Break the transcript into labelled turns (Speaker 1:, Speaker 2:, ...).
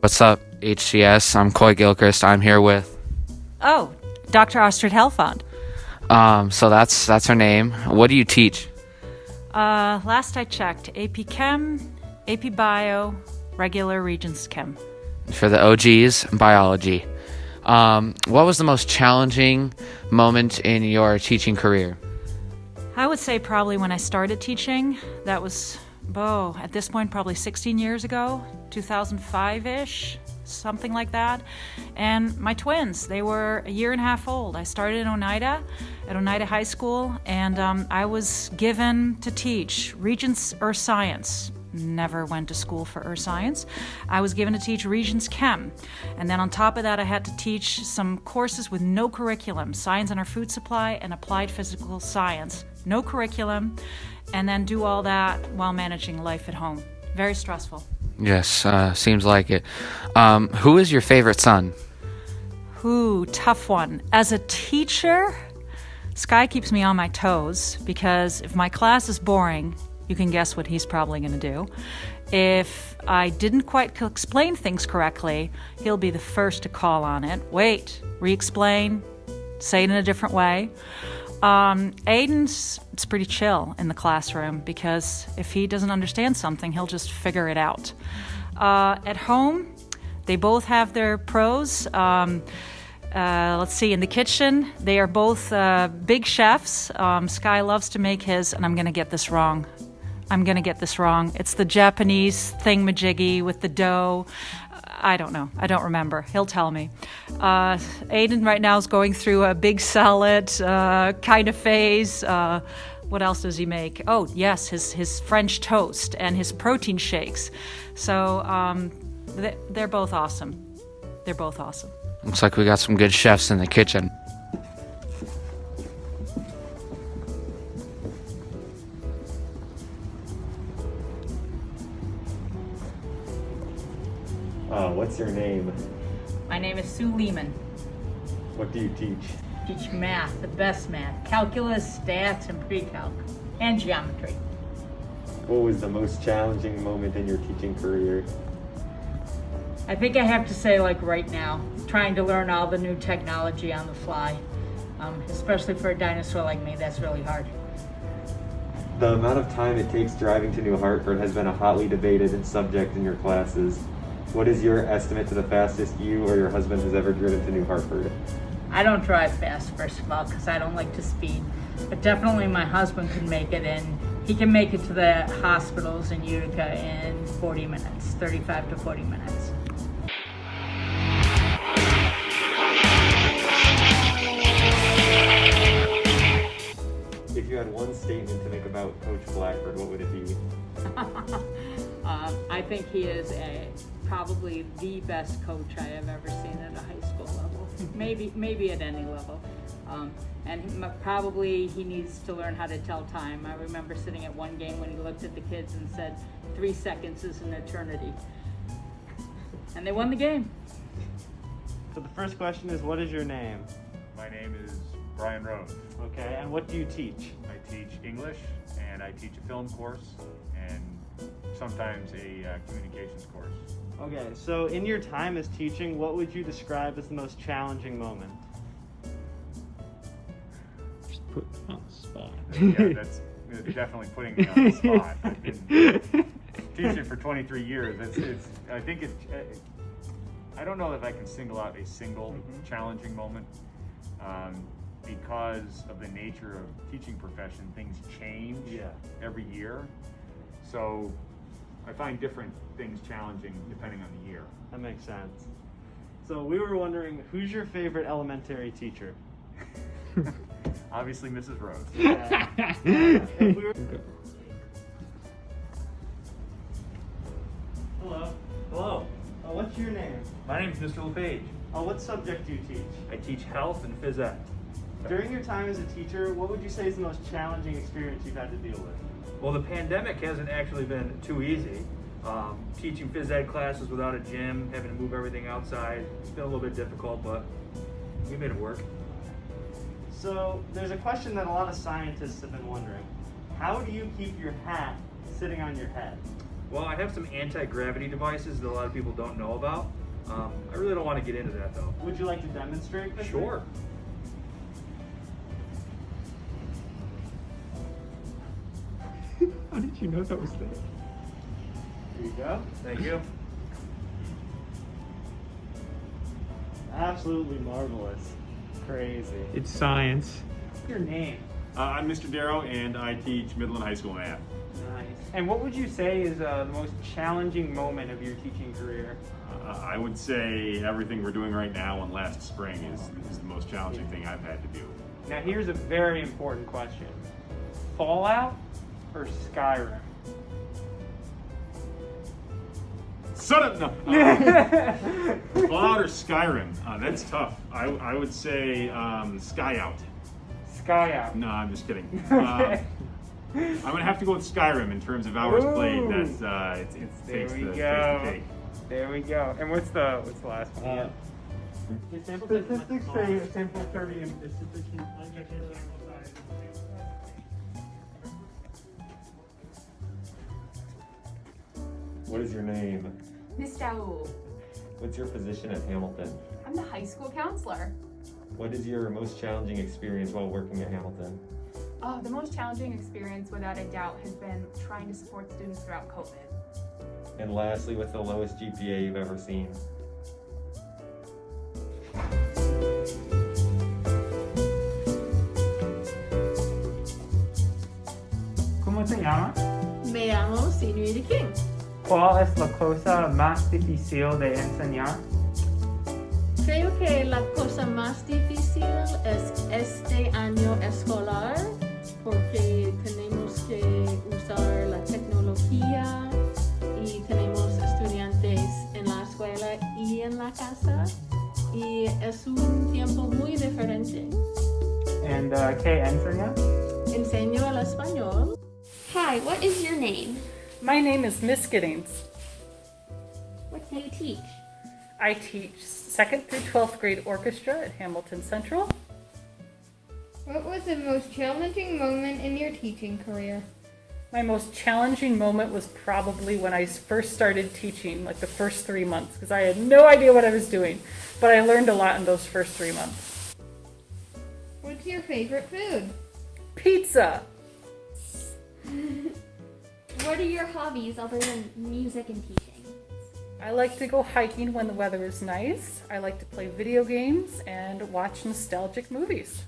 Speaker 1: What's up, HCS? I'm Coy Gilchrist. I'm here with...
Speaker 2: Oh, Dr. Astrid Helfant.
Speaker 1: So that's her name. What do you teach?
Speaker 2: Last I checked, AP Chem, AP Bio, regular Regents Chem.
Speaker 1: For the OGs, biology. What was the most challenging moment in your teaching career?
Speaker 2: I would say probably when I started teaching. That was, at this point, probably 16 years ago, 2005-ish, something like that. And my twins, they were a year and a half old. I started in Oneida, at Oneida High School, and I was given to teach Regents Earth Science. Never went to school for Earth Science. I was given to teach Regents Chem. And then on top of that, I had to teach some courses with no curriculum, Science in our Food Supply and Applied Physical Science. No curriculum, and then do all that while managing life at home. Very stressful.
Speaker 1: Yes, seems like it. Who is your favorite son?
Speaker 2: Ooh, tough one. As a teacher, Sky keeps me on my toes because if my class is boring, you can guess what he's probably going to do. If I didn't quite explain things correctly, he'll be the first to call on it. Wait, re-explain, say it in a different way. Aiden's it's pretty chill in the classroom because if he doesn't understand something, he'll just figure it out. At home, they both have their pros. Let's see, in the kitchen, they are both big chefs. Sky loves to make his, and I'm going to get this wrong. It's the Japanese thingamajiggy with the dough. I don't know. I don't remember. He'll tell me. Aiden right now is going through a big salad kind of phase. What else does he make? Oh, yes, his French toast and his protein shakes. So they're both awesome.
Speaker 1: Looks like we got some good chefs in the kitchen.
Speaker 3: What's your name?
Speaker 4: My name is Sue Lehman.
Speaker 3: What do you teach?
Speaker 4: Teach math, the best math, calculus, stats, and pre-calc, and geometry.
Speaker 3: What was the most challenging moment in your teaching career?
Speaker 4: I think I have to say, like right now, trying to learn all the new technology on the fly, especially for a dinosaur like me, that's really hard.
Speaker 3: The amount of time it takes driving to New Hartford has been a hotly debated subject in your classes. What is your estimate to the fastest you or your husband has ever driven to New Hartford?
Speaker 4: I don't drive fast, first of all, because I don't like to speed. But definitely my husband can make it, and he can make it to the hospitals in Utica in 40 minutes, 35 to 40 minutes.
Speaker 3: If you had one statement to make about Coach Blackford, what would it be?
Speaker 4: I think he is probably the best coach I have ever seen at a high school level, maybe at any level. Probably he needs to learn how to tell time. I remember sitting at one game when he looked at the kids and said, 3 seconds is an eternity. And they won the game.
Speaker 5: So the first question is, what is your name?
Speaker 6: My name is Brian Rose.
Speaker 5: Okay, and what do you teach?
Speaker 6: I teach English, and I teach a film course, and sometimes a communications course.
Speaker 5: Okay, so in your time as teaching, what would you describe as the most challenging moment?
Speaker 7: Just put me on the spot.
Speaker 6: Yeah, that's definitely putting me on the spot. I've been teaching for 23 years. I don't know if I can single out a single challenging moment. Because of the nature of teaching profession, things change every year. So I find different things challenging depending on the year.
Speaker 5: That makes sense. So we were wondering, who's your favorite elementary teacher?
Speaker 6: Obviously, Mrs. Rose.
Speaker 5: Yeah. Hello.
Speaker 8: Hello,
Speaker 5: What's your name?
Speaker 8: my name is Mr. LePage.
Speaker 5: What subject do you teach?
Speaker 8: I teach health and phys ed.
Speaker 5: During your time as a teacher, what would you say is the most challenging experience you've had to deal with?
Speaker 8: Well, the pandemic hasn't actually been too easy. Teaching phys ed classes without a gym, having to move everything outside, it's been a little bit difficult, but we made it work.
Speaker 5: So there's a question that a lot of scientists have been wondering. How do you keep your hat sitting on your head?
Speaker 8: Well, I have some anti-gravity devices that a lot of people don't know about. I really don't want to get into that though.
Speaker 5: Would you like to demonstrate? quickly?
Speaker 8: Sure.
Speaker 6: How did you know that was there?
Speaker 5: Here you go.
Speaker 8: Thank you.
Speaker 5: Absolutely marvelous. Crazy.
Speaker 7: It's science.
Speaker 5: What's your name?
Speaker 6: I'm Mr. Darrow, and I teach middle and high school math.
Speaker 5: Nice. And what would you say is the most challenging moment of your teaching career?
Speaker 6: I would say everything we're doing right now and last spring is the most challenging thing I've had to do.
Speaker 5: Now here's a very important question. Fallout or Skyrim?
Speaker 6: Son of no. Fallout or Skyrim? That's tough. I would say Sky Out.
Speaker 5: Sky Out.
Speaker 6: No, I'm just kidding.
Speaker 5: Okay.
Speaker 6: I'm gonna have to go with Skyrim in terms of hours played.
Speaker 5: Ooh.
Speaker 6: That's
Speaker 5: There
Speaker 6: takes
Speaker 5: we
Speaker 6: the
Speaker 5: go.
Speaker 6: cake.
Speaker 5: There we go. And what's the last one?
Speaker 7: Statistics say a sample 30 and
Speaker 3: What is your name?
Speaker 9: Miss Daoust.
Speaker 3: What's your position at Hamilton?
Speaker 9: I'm the high school counselor.
Speaker 3: What is your most challenging experience while working at Hamilton?
Speaker 9: Oh, the most challenging experience, without a doubt, has been trying to support students throughout COVID.
Speaker 3: And lastly, what's the lowest GPA you've ever seen?
Speaker 5: ¿Cómo te llamas?
Speaker 10: Me llamo Karrie King.
Speaker 5: ¿Cuál es la cosa más difícil de enseñar?
Speaker 10: Creo que la cosa más difícil es este año escolar porque tenemos que usar la tecnología y tenemos estudiantes en la escuela y en la casa y es un tiempo muy diferente.
Speaker 5: And ¿qué enseñas?
Speaker 10: Enseño el español.
Speaker 11: Hi, what is your name?
Speaker 12: My name is Miss Giddings.
Speaker 11: What do you teach?
Speaker 12: I teach 2nd through 12th grade orchestra at Hamilton Central.
Speaker 13: What was the most challenging moment in your teaching career?
Speaker 12: My most challenging moment was probably when I first started teaching, like the first 3 months, because I had no idea what I was doing, but I learned a lot in those first 3 months.
Speaker 13: What's your favorite food?
Speaker 12: Pizza!
Speaker 11: What are your hobbies other than music and teaching?
Speaker 12: I like to go hiking when the weather is nice. I like to play video games and watch nostalgic movies.